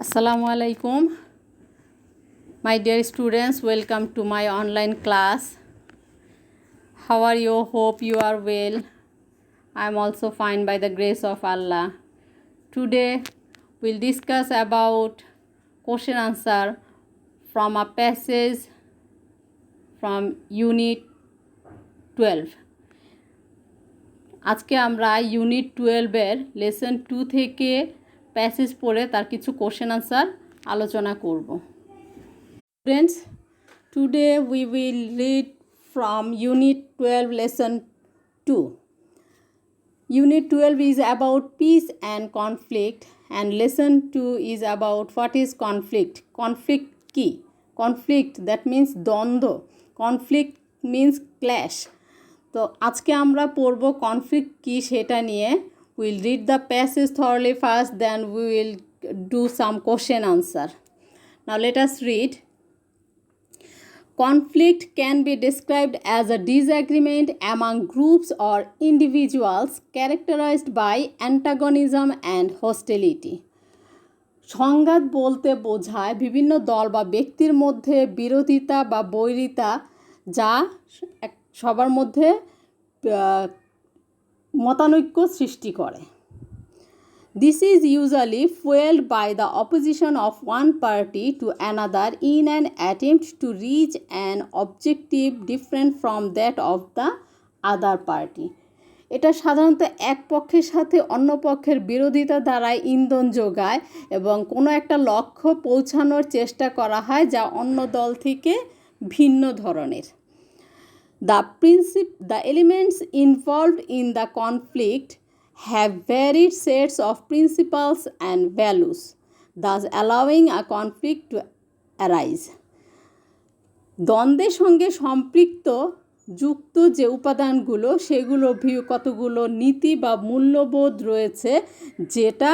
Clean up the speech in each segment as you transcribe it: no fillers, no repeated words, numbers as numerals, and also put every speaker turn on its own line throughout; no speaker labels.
Assalamu alaikum. My dear students, welcome to my online class. How are you? Hope you are well. I am also fine by the grace of Allah. Today we'll discuss about question answer from a passage from Unit 12. আজকে আমরা unit 12 lesson 2 থেকে passage পড়ে তার কিছু question answer আলোচনা করব। Friends, today we will read from Unit 12 Lesson 2. Unit 12 is about peace and conflict, and Lesson 2 is about what is conflict. Conflict কি? Conflict, that means দ্বন্দ্ব. Conflict means clash. তো আজকে আমরা পড়ব কনফ্লিক্ট কি সেটা নিয়ে। Will read the passage thoroughly first, then we will do some question answer. Now let us read. Conflict can be described as a disagreement among groups or individuals characterized by antagonism and hostility. সংঘাত বলতে বোঝায় বিভিন্ন দল বা ব্যক্তির মধ্যে বিরোধিতা বা বৈরিতা, যা সবার মধ্যে মতানৈক্য সৃষ্টি করে। This is usually fueled by the opposition of one party to another in an attempt to reach an objective different from that of the other party. এটা সাধারণত এক পক্ষের সাথে অন্য পক্ষের বিরোধিতা দ্বারা ইন্ধন যোগায় এবং কোনো একটা লক্ষ্য পৌঁছানোর চেষ্টা করা হয় যা অন্য দল থেকে ভিন্ন ধরনের। The elements involved in the conflict have varied sets of principles and values, thus allowing a conflict to arise. দ্বন্দ্বের সঙ্গে সম্পৃক্ত যুক্ত যে উপাদানগুলো, সেগুলো কতগুলো নীতি বা মূল্যবোধ রয়েছে যেটা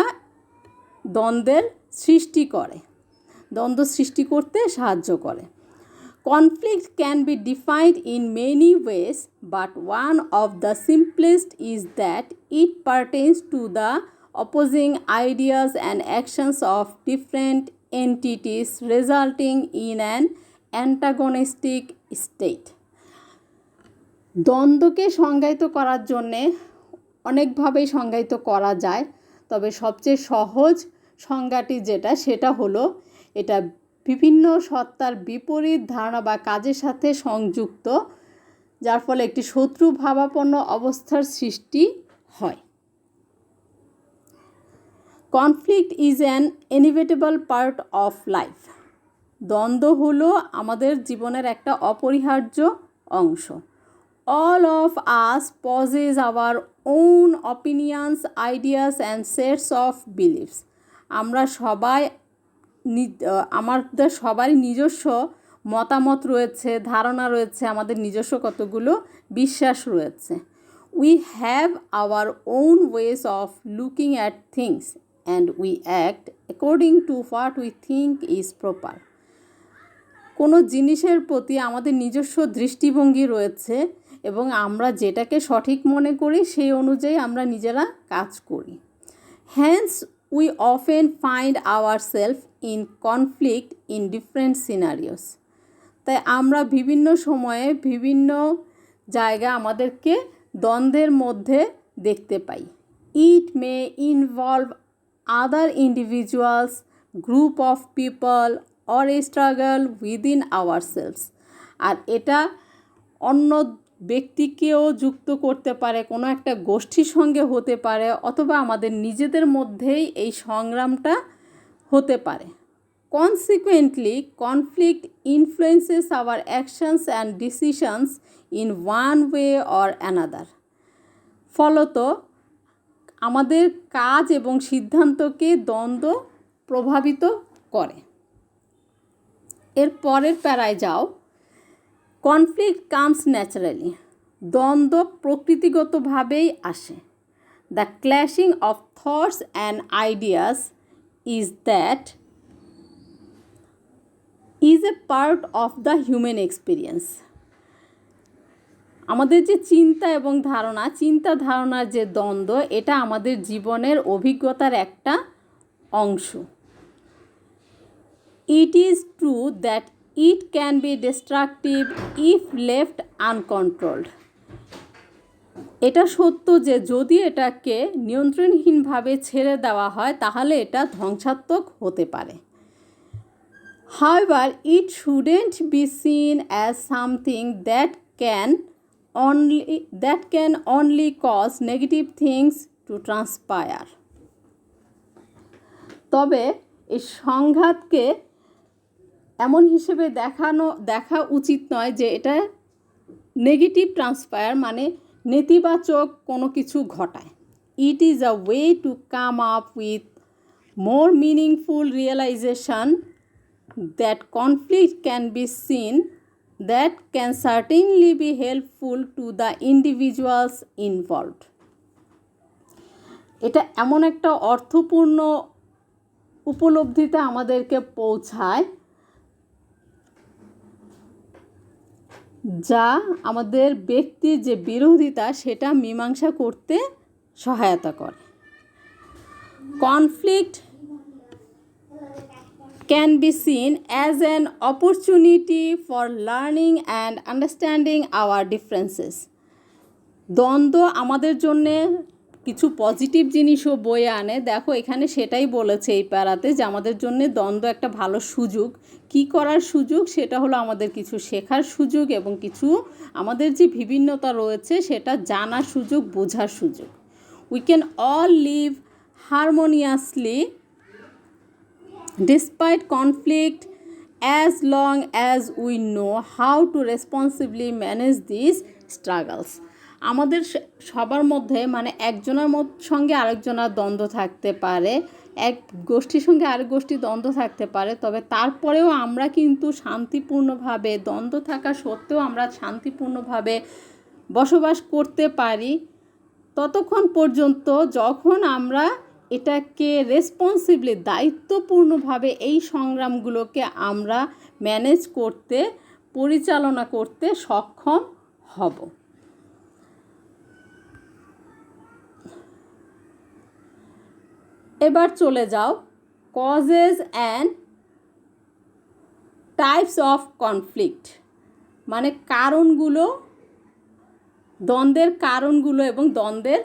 দ্বন্দ্বের সৃষ্টি করে, দ্বন্দ্ব সৃষ্টি করতে সাহায্য করে। Conflict can be defined in many ways, but one of the simplest is that it pertains to the opposing ideas and actions of different entities, resulting in an antagonistic state. দ্বন্দ্বকে সংজ্ঞায়িত করার জন্যে অনেকভাবেই সংজ্ঞায়িত করা যায়, তবে সবচেয়ে সহজ সংজ্ঞাটি সেটা হলো এটা বিভিন্ন সত্তার বিপরীত ধারণা বা কাজের সাথে সংযুক্ত, যার ফলে একটি শত্রু ভাবাপন্ন অবস্থার সৃষ্টি হয়। Conflict is an inevitable part of life. দ্বন্দ্ব হলো আমাদের জীবনের একটা অপরিহার্য অংশ। All of us possess our own opinions, ideas and sets of beliefs. আমাদের সবারই নিজস্ব মতামত রয়েছে, ধারণা রয়েছে, আমাদের নিজস্ব কতগুলো বিশ্বাস রয়েছে। We have our own ways of looking at things and we act according to what we think is proper. কোনো জিনিসের প্রতি আমাদের নিজস্ব দৃষ্টিভঙ্গি রয়েছে এবং আমরা যেটাকে সঠিক মনে করি সেই অনুযায়ী আমরা নিজেরা কাজ করি। Hence we often find ourselves in conflict in different scenarios. তাই আমরা বিভিন্ন সময়ে বিভিন্ন জায়গায় আমাদেরকে দ্বন্দ্বের মধ্যে দেখতে পাই। It may involve other individuals, group of people, or a struggle within ourselves. আর এটা অন্য ব্যক্তিকেও যুক্ত করতে পারে, কোনো একটা গোষ্ঠীর সঙ্গে হতে পারে, অথবা আমাদের নিজেদের মধ্যেই এই সংগ্রামটা হতে পারে। Consequently conflict influences our actions and decisions in one way or another. ফলত আমাদের কাজ এবং সিদ্ধান্তকে দ্বন্দ্ব প্রভাবিত করে। এর পরের প্যারায় যাও। Conflict comes naturally. দ্বন্দ্ব প্রকৃতিগতভাবেই আসে। The clashing of thoughts and ideas is a part of the human experience. আমাদের যে চিন্তা এবং চিন্তা ধারণার যে দ্বন্দ্ব, এটা আমাদের জীবনের অভিজ্ঞতার একটা অংশ। It is true that it can be destructive if left uncontrolled. এটা সত্য যে যদি এটাকে নিয়ন্ত্রণহীনভাবে ছেড়ে দেওয়া হয় তাহলে এটা ধ্বংসাত্মক হতে পারে। However, it shouldn't be seen as something that can only cause negative things to transpire. তবে এই সংঘাতকে এমন হিসেবে দেখা উচিত নয় যে এটা নেগেটিভ ট্রান্সপায়ার মানে নেতিবাচক কোনো কিছু ঘটায়। It is a way to come up with more meaningful realization that conflict can be seen that can certainly be helpful to the individuals involved. এটা এমন একটা অর্থপূর্ণ উপলব্ধিতে আমাদেরকে পৌঁছায় যা আমাদের ব্যক্তির যে বিরোধিতা সেটা মীমাংসা করতে সহায়তা করে। Conflict can be seen as an opportunity for learning and understanding our differences. দ্বন্দ্ব আমাদের জন্যে কিছু পজিটিভ জিনিসও বয়ে আনে। দেখো এখানে সেটাই বলেছে এই প্যারাতে যে আমাদের জন্য দ্বন্দ্ব একটা ভালো সুযোগ। কি করার সুযোগ? সেটা হলো আমাদের কিছু শেখার সুযোগ এবং কিছু আমাদের যে বিভিন্নতা রয়েছে সেটা জানার সুযোগ, বোঝার সুযোগ। We can all leave harmoniously despite conflict as long as we know how to responsibly manage these struggles. আমাদের সবার মধ্যে মানে একজনের সঙ্গে আরেকজনের দ্বন্দ্ব থাকতে পারে, এক গোষ্ঠীর সঙ্গে আরেক গোষ্ঠীর দ্বন্দ্ব থাকতে পারে, তবে তারপরেও আমরা কিন্তু শান্তিপূর্ণভাবে দ্বন্দ্ব থাকা সত্ত্বেও আমরা শান্তিপূর্ণভাবে বসবাস করতে পারি ততক্ষণ পর্যন্ত যখন আমরা এটাকে রেসপন্সিবলি দায়িত্বপূর্ণভাবে এই সংগ্রামগুলোকে আমরা ম্যানেজ করতে, পরিচালনা করতে সক্ষম হব। এবার চলে যাও causes and types of conflict, মানে কারণগুলো, দ্বন্দ্বের কারণগুলো এবং দ্বন্দ্বের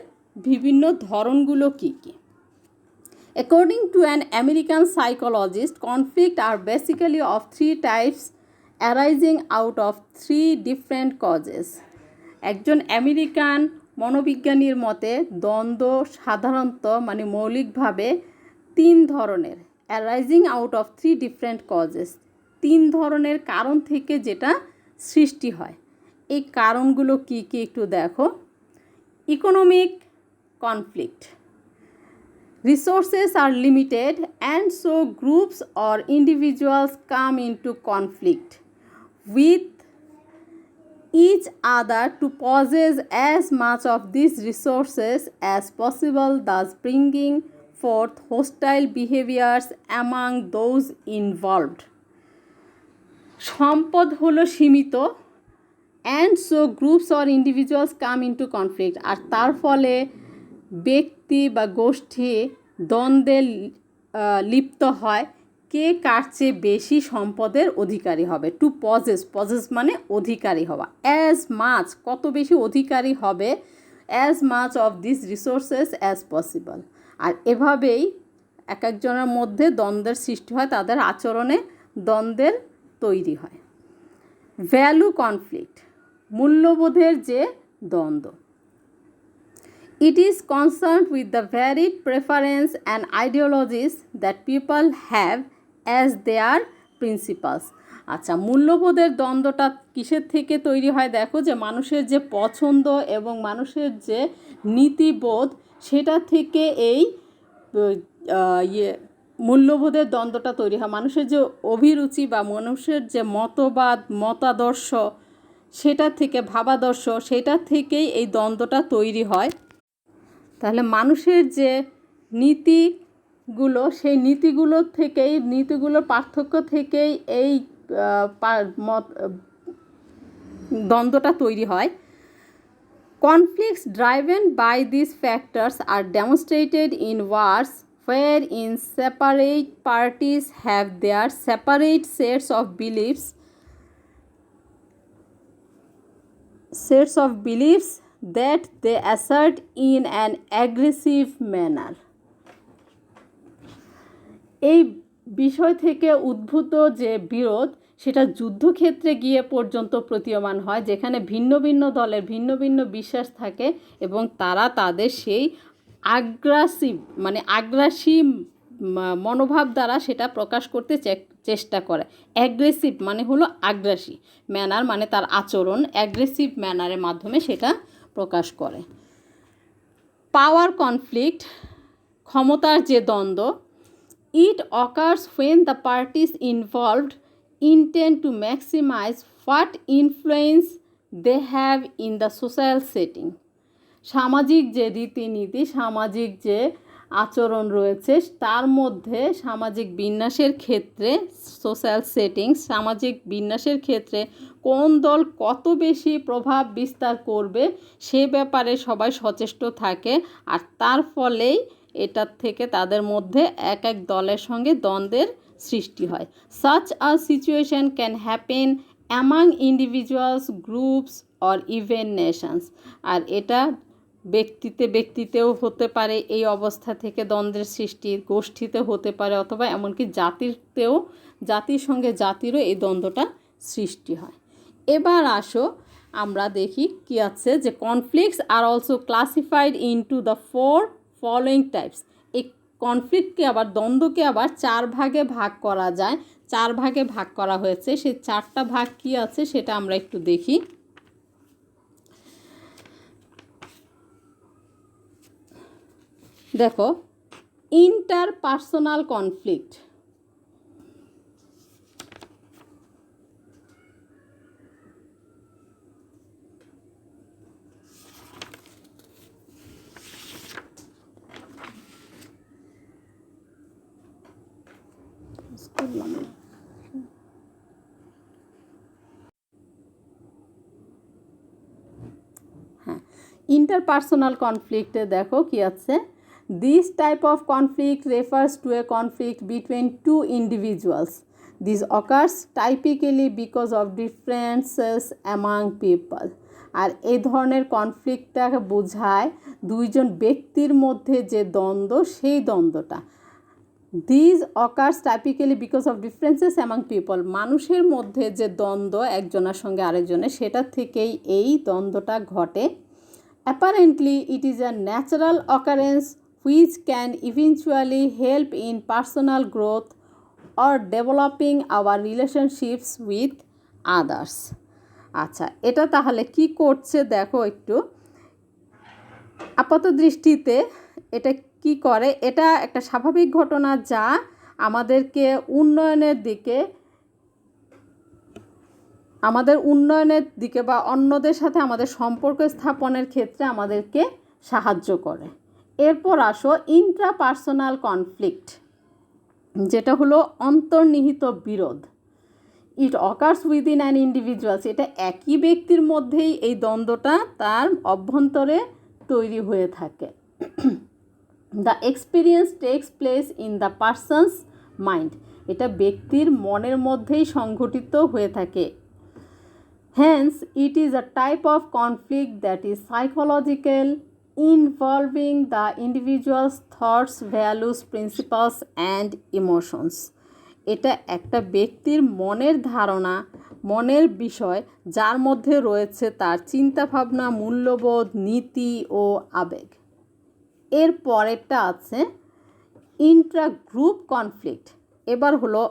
বিভিন্ন ধরনগুলো কী কী। According to an American psychologist, conflicts are basically of three types arising out of three different causes. একজন আমেরিকান মনোবিজ্ঞানীর মতে দ্বন্দ্ব সাধারণত মানে মৌলিকভাবে তিন ধরনের, arising out of three different causes, তিন ধরনের কারণ থেকে যেটা সৃষ্টি হয়। এই কারণগুলো কী কী একটু দেখো। Economic conflict, resources are limited and so groups or individuals come into conflict with each other to possess as much of these resources as possible, thus bringing forth hostile behaviors among those involved. সম্পদ হলো সীমিত and so groups or individuals come into conflict, আর তার ফলে ব্যক্তি বা গোষ্ঠী দ্বন্দ্বে লিপ্ত হয় কে কার চেয়ে বেশি সম্পদের অধিকারী হবে। টু পজেস মানে অধিকারী হওয়া, অ্যাজ মাচ কত বেশি অধিকারী হবে, as much of this resources as possible. আর এভাবেই এক একজনের মধ্যে দ্বন্দ্বের সৃষ্টি হয়, তাদের আচরণে দ্বন্দ্বের তৈরি হয়। ভ্যালু কনফ্লিক্ট, মূল্যবোধের যে দ্বন্দ্ব। It is concerned with the varied preference and ideologies that people have as their principles. আচ্ছা, মূল্যবোধের দ্বন্দ্বটা কিসের থেকে তৈরি হয়? দেখো যে মানুষের যে পছন্দ এবং মানুষের যে নীতিবোধ সেটা থেকে এই মূল্যবোধের দ্বন্দ্বটা তৈরি হয়। মানুষের যে অভিরুচি বা মানুষের যে মতবাদ, মতাদর্শ সেটা থেকে, ভাবাদর্শ সেটা থেকেই এই দ্বন্দ্বটা তৈরি হয়। তাহলে মানুষের যে নীতিগুলো সেই নীতিগুলোর থেকেই, নীতিগুলোর পার্থক্য থেকেই এই দ্বন্দ্বটা তৈরি হয়। Conflicts driven by these factors are demonstrated in wars wherein separate parties have their separate sets of beliefs that they assert in an aggressive manner. এই বিষয় থেকে উদ্ভূত যে বিরোধ সেটা যুদ্ধক্ষেত্রে গিয়ে পর্যন্ত প্রতীয়মান হয়, যেখানে ভিন্ন ভিন্ন দলের ভিন্ন ভিন্ন বিশ্বাস থাকে এবং তারা তাদের সেই আগ্রাসী মনোভাব দ্বারা সেটা প্রকাশ করতে চেষ্টা করে। অ্যাগ্রেসিভ মানে হলো আগ্রাসী, ম্যানার মানে তার আচরণ, অ্যাগ্রেসিভ ম্যানারের মাধ্যমে সেটা প্রকাশ করে। পাওয়ার কনফ্লিক্ট, ক্ষমতার যে দ্বন্দ্ব, it occurs when the parties involved intend to maximize what influence they have in the social setting. সামাজিক যে রীতিনীতি, সামাজিক যে আচরণ রয়েছে তার মধ্যে সামাজিক বিন্যাসের ক্ষেত্রে, সোশ্যাল সেটিংস, সামাজিক বিন্যাসের ক্ষেত্রে কোন দল কত বেশি প্রভাব বিস্তার করবে সে ব্যাপারে সবাই সচেষ্ট থাকে, আর তার ফলেই এটার থেকে তাদের মধ্যে এক এক দলের সঙ্গে দ্বন্দ্বের সৃষ্টি হয়। Such a situation can happen among individuals, groups or even nations. আর এটা ব্যক্তিতেও হতে পারে, এই অবস্থা থেকে দ্বন্দ্বের সৃষ্টি গোষ্ঠীতে হতে পারে, অথবা এমনকি জাতির সঙ্গে জাতিরও এই দ্বন্দ্বটা সৃষ্টি হয়। এবার আসো আমরা দেখি কি আছে, যে conflicts are also classified into the 4 following types. এই কনফ্লিক্টকে আবার, দ্বন্দ্বকে আবার 4 ভাগে ভাগ করা যায়, 4 ভাগে ভাগ করা হয়েছে। সেই 4টা ভাগ কি আছে সেটা আমরা একটু দেখি। দেখো, ইন্টারপার্সোনাল কনফ্লিক্ট, ইন্টারপার্সোনাল কনফ্লিক্টে দেখো কি আছে, this type of conflict refers to A conflict between 2 individuals. This occurs typically because of differences among people. আর এই ধরনের কনফ্লিক্টটাকে বোঝায় দুইজন ব্যক্তির মধ্যে যে দ্বন্দ্ব, সেই দ্বন্দ্বটা। These occurs typically because of differences among people. মানুষের মধ্যে যে দ্বন্দ্ব একজনের সঙ্গে আরেকজনের, সেটা থেকেই এই দ্বন্দ্বটা ঘটে। Apparently, it is a natural occurrence which can eventually help in personal growth or developing our relationships with others. আচ্ছা, এটা তাহলে কি করছে দেখো একটু। আপাত দৃষ্টিতে এটা কি করে, এটা একটা স্বাভাবিক ঘটনা যা আমাদের উন্নয়নের দিকে বা অন্যদের সাথে আমাদের সম্পর্ক স্থাপনের ক্ষেত্রে আমাদেরকে সাহায্য করে। এরপর আসো ইন্ট্রাপার্সোনাল কনফ্লিক্ট, যেটা হলো অন্তর্নিহিত বিরোধ। ইট অকার্স উইদিন অ্যান ইন্ডিভিজুয়ালস, এটা একই ব্যক্তির মধ্যেই এই দ্বন্দ্বটা তার অভ্যন্তরে তৈরি হয়ে থাকে। The experience takes place in the person's mind, এটা ব্যক্তির মনের মধ্যেই সংঘটিত হয়ে থাকে। Hence, it is a type of conflict that is psychological, involving the individual's thoughts, values, principles and emotions. এটা একটা ব্যক্তির মনের ধারণা, মনের বিষয়, যার মধ্যে রয়েছে তার চিন্তাভাবনা, মূল্যবোধ, নীতি ও আবেগ। এর পরেরটা আছে ইন্ট্রা গ্রুপ কনফ্লিক্ট। এবার হলো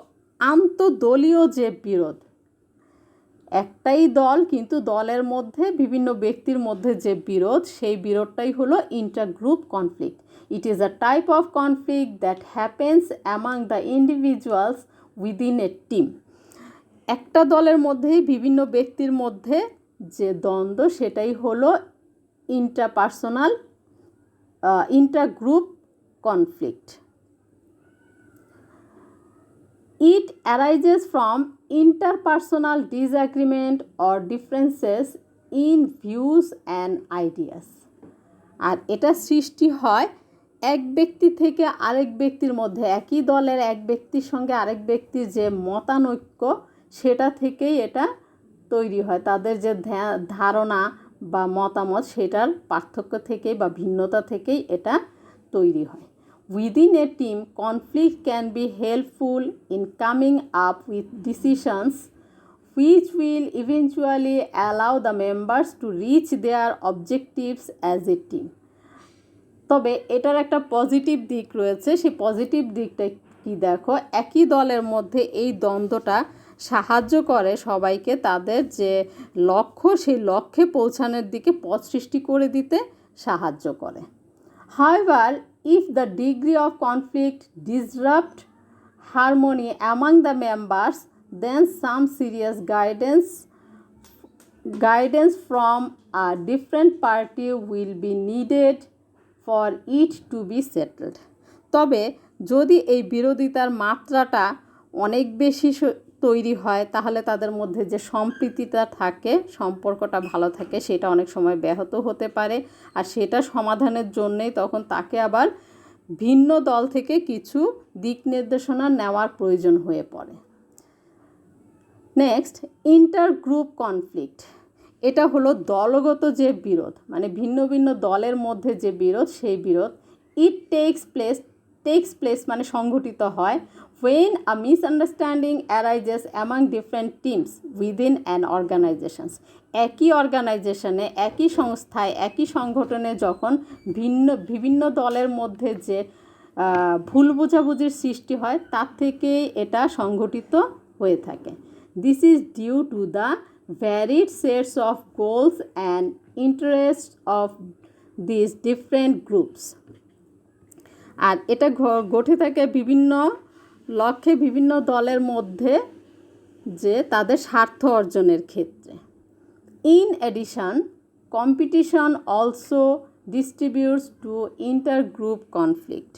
আন্তঃদলীয় যে বিরোধ, একটাই দল কিন্তু দলের মধ্যে বিভিন্ন ব্যক্তির মধ্যে যে বিরোধ, সেই বিরোধটাই হলো intergroup conflict. It is a type of conflict that happens among the individuals within a team. একটা দলের মধ্যেই বিভিন্ন ব্যক্তির মধ্যে যে দ্বন্দ্ব, সেটাই হলো intergroup conflict. It arises from interpersonal disagreement or differences in views and ideas. আর এটা সৃষ্টি হয় এক ব্যক্তি থেকে আরেক ব্যক্তির মধ্যে, একই দলের এক ব্যক্তির সঙ্গে আরেক ব্যক্তির যে মতানৈক্য সেটা থেকেই এটা তৈরি হয়। তাদের যে ধারণা বা মতামত সেটার পার্থক্য থেকেই বা ভিন্নতা থেকেই এটা তৈরি হয়। Within a team, conflict can be helpful in coming up with decisions which will eventually allow the members to reach their objectives as a team. তবে এটার একটা পজিটিভ দিক রয়েছে। সেই পজিটিভ দিকটা কি দেখো, একই দলের মধ্যে এই দ্বন্দ্বটা সাহায্য করে সবাইকে তাদের যে লক্ষ্য সেই লক্ষ্যে পৌঁছানোর দিকে পথ সৃষ্টি করে দিতে সাহায্য করে। However, if the degree of conflict disrupt harmony among the members, then some serious guidance from a different party will be needed for it to be settled. তবে যদি এই বিরোধিতার মাত্রাটা অনেক বেশি তৈরি হয় তাহলে তাদের মধ্যে যে সম্প্রীতিটা থাকে, সম্পর্কটা ভালো থাকে, সেটা অনেক সময় ব্যাহত হতে পারে। আর সেটা সমাধানের জন্যেই তখন তাকে আবার ভিন্ন দল থেকে কিছু দিক নির্দেশনা নেওয়ার প্রয়োজন হয়ে পড়ে। Next, inter group conflict. এটা হলো দলগত যে বিরোধ, মানে ভিন্ন ভিন্ন দলের মধ্যে যে বিরোধ, সেই বিরোধ। ইট টেক্স প্লেস মানে সংঘটিত হয় when a misunderstanding arises among different teams within an organization. একই অর্গানাইজেশনে, একই সংস্থায়, একই সংগঠনে যখন বিভিন্ন দলের মধ্যে যে ভুল বোঝাবুঝির সৃষ্টি হয় তার থেকেই এটা সংঘটিত হয়ে থাকে। This is due to the varied sets of goals and interests of these different groups. আর এটা ঘটে থাকে বিভিন্ন লক্ষ্যে বিভিন্ন দলের মধ্যে যে তাদের স্বার্থ অর্জনের ক্ষেত্রে। In addition, competition also distributes to intergroup conflict.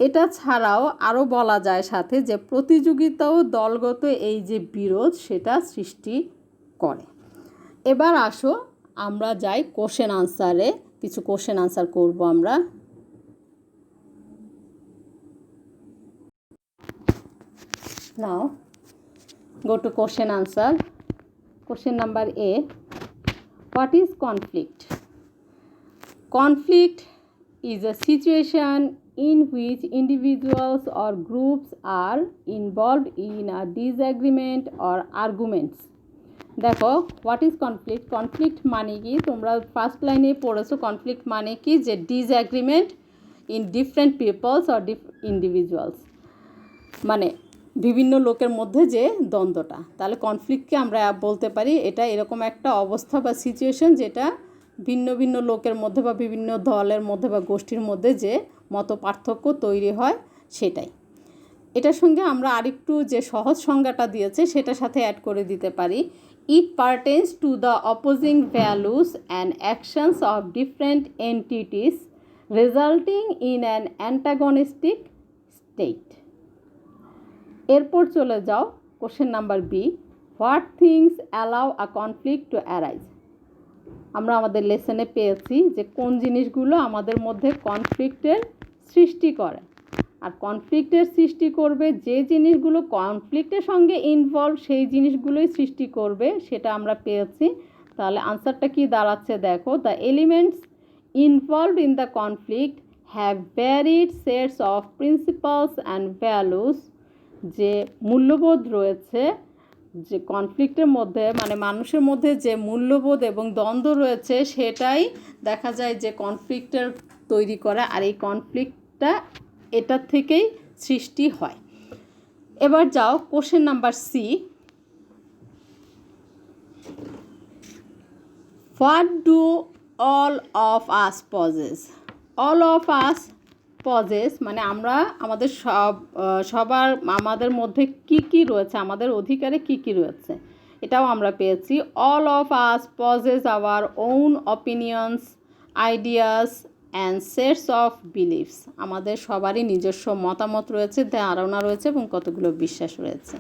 এটা ছাড়াও আরও বলা যায় সাথে যে প্রতিযোগিতাও দলগত এই যে বিরোধ সেটা সৃষ্টি করে। এবার আসো আমরা যাই কোশ্চেন আনসারে, কিছু কোশ্চেন আনসার করব আমরা। Now, go to question answer. Question number A. What is conflict? Conflict is a situation in which individuals or groups are involved in a disagreement or arguments. দেখো, হোয়াট ইজ কনফ্লিক্ট? কনফ্লিক্ট মানে কি? তোমরা first লাইনে পড়েছো conflict মানে কি, যে disagreement in different peoples or individuals, মানে বিভিন্ন লোকের মধ্যে যে দ্বন্দ্বটা। তাহলে কনফ্লিক্টকে আমরা বলতে পারি এটা এরকম একটা অবস্থা বা সিচুয়েশন যেটা ভিন্ন ভিন্ন লোকের মধ্যে বা বিভিন্ন দলের মধ্যে বা গোষ্ঠীর মধ্যে যে মত পার্থক্য তৈরি হয় সেটাই। এটার সঙ্গে আমরা আরেকটু যে সহজ সংজ্ঞাটা দিয়েছে সেটার সাথে অ্যাড করে দিতে পারি। It pertains to the opposing values and actions of different entities resulting in an antagonistic state. এরপর চলে যাও question number B. What things allow a conflict to arise? আমরা আমাদের লেসনে পেয়েছি যে কোন জিনিসগুলো আমাদের মধ্যে কনফ্লিক্টের সৃষ্টি করে। আর কনফ্লিক্টের সৃষ্টি করবে যে জিনিসগুলো কনফ্লিক্টের সঙ্গে ইনভলভ, সেই জিনিসগুলোই সৃষ্টি করবে, সেটা আমরা পেয়েছি। তাহলে আনসারটা কি দাঁড়াচ্ছে দেখো, the elements involved in the conflict have varied sets of principles and values. যে মূল্যবোধ রয়েছে যে কনফ্লিক্টের মধ্যে, মানে মানুষের মধ্যে যে মূল্যবোধ এবং দ্বন্দ্ব রয়েছে সেটাই দেখা যায় যে কনফ্লিক্টের তৈরি করে। আর এই কনফ্লিক্টটা এটার থেকেই সৃষ্টি হয়। এবার যাও question number C. What do all of us possess? All of us possess মানে আমরা আমাদের আমাদের মধ্যে কি রয়েছে, আমাদের অধিকারে কি রয়েছে, এটাও আমরা পেয়েছি। All of us possess our own opinions, ideas and sets of beliefs. আমাদের সবারই নিজস্ব মতামত রয়েছে, ধারণা রয়েছে এবং কতগুলো বিশ্বাস রয়েছে।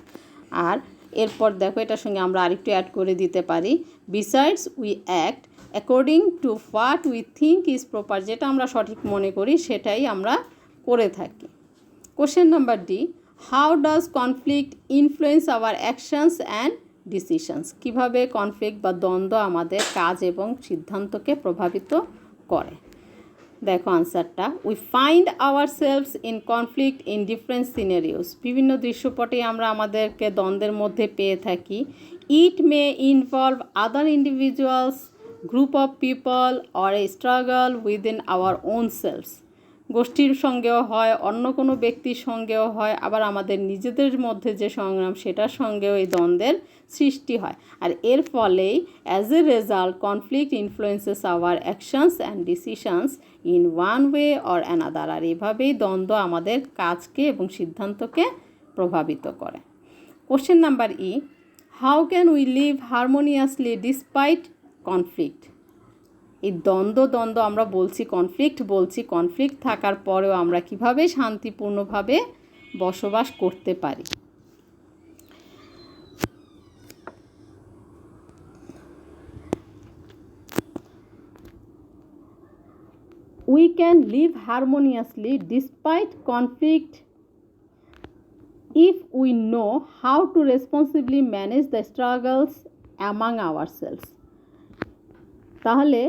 আর এরপর দেখো এটার সঙ্গে আমরা আরেকটু অ্যাড করে দিতে পারি, besides we act according to what we think is proper, যেটা আমরা সঠিক মনে করি সেটাই আমরা করে থাকি। Question number D, how does conflict influence our actions and decisions, কীভাবে কনফ্লিক্ট বা দ্বন্দ্ব আমাদের কাজ এবং সিদ্ধান্তকে প্রভাবিত করে। দেখো আনসারটা, we find ourselves in conflict in different scenarios, বিভিন্ন দৃশ্যপটে আমরা আমাদেরকে দ্বন্দ্বের মধ্যে পেয়ে থাকি। It may involve other individuals, group of people or a struggle within our own selves, গোষ্ঠীর সঙ্গেও হয়, অন্য কোনো ব্যক্তির সঙ্গেও হয়, আবার আমাদের নিজেদের মধ্যে যে সংগ্রাম সেটার সঙ্গেও এই দ্বন্দ্বের সৃষ্টি হয়। আর এর ফলেই as a result conflict influences our actions and decisions in one way or another, আর এভাবেই দ্বন্দ্ব আমাদের কাজকে এবং সিদ্ধান্তকে প্রভাবিত করে। Question number E, how can we live harmoniously despite conflict, এই দ্বন্দ্ব আমরা বলছি কনফ্লিক্ট থাকার পরেও আমরা কিভাবে শান্তিপূর্ণভাবে বসবাস করতে পারি। We can live harmoniously despite conflict if we know how to responsibly manage the struggles among ourselves. তাহলে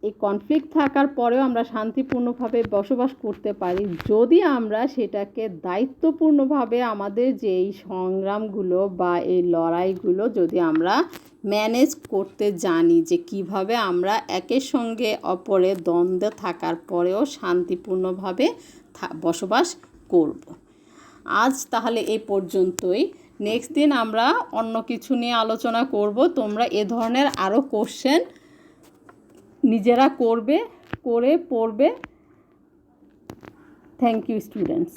এই কনফ্লিক্ট থাকার পরেও আমরা শান্তিপূর্ণভাবে বসবাস করতে পারি যদি আমরা সেটাকে দায়িত্বপূর্ণভাবে আমাদের যে এই সংগ্রামগুলো বা এই লড়াইগুলো যদি আমরা ম্যানেজ করতে জানি, যে কিভাবে আমরা একের সঙ্গে অপরের দ্বন্দ্বে থাকার পরেও শান্তিপূর্ণভাবে বসবাস করব। আজ তাহলে এই পর্যন্তই। নেক্সট দিন আমরা অন্য কিছু নিয়ে আলোচনা করব। তোমরা এ ধরনের আরও কোশ্চেন নিজেরা করে পড়বে। Thank you students.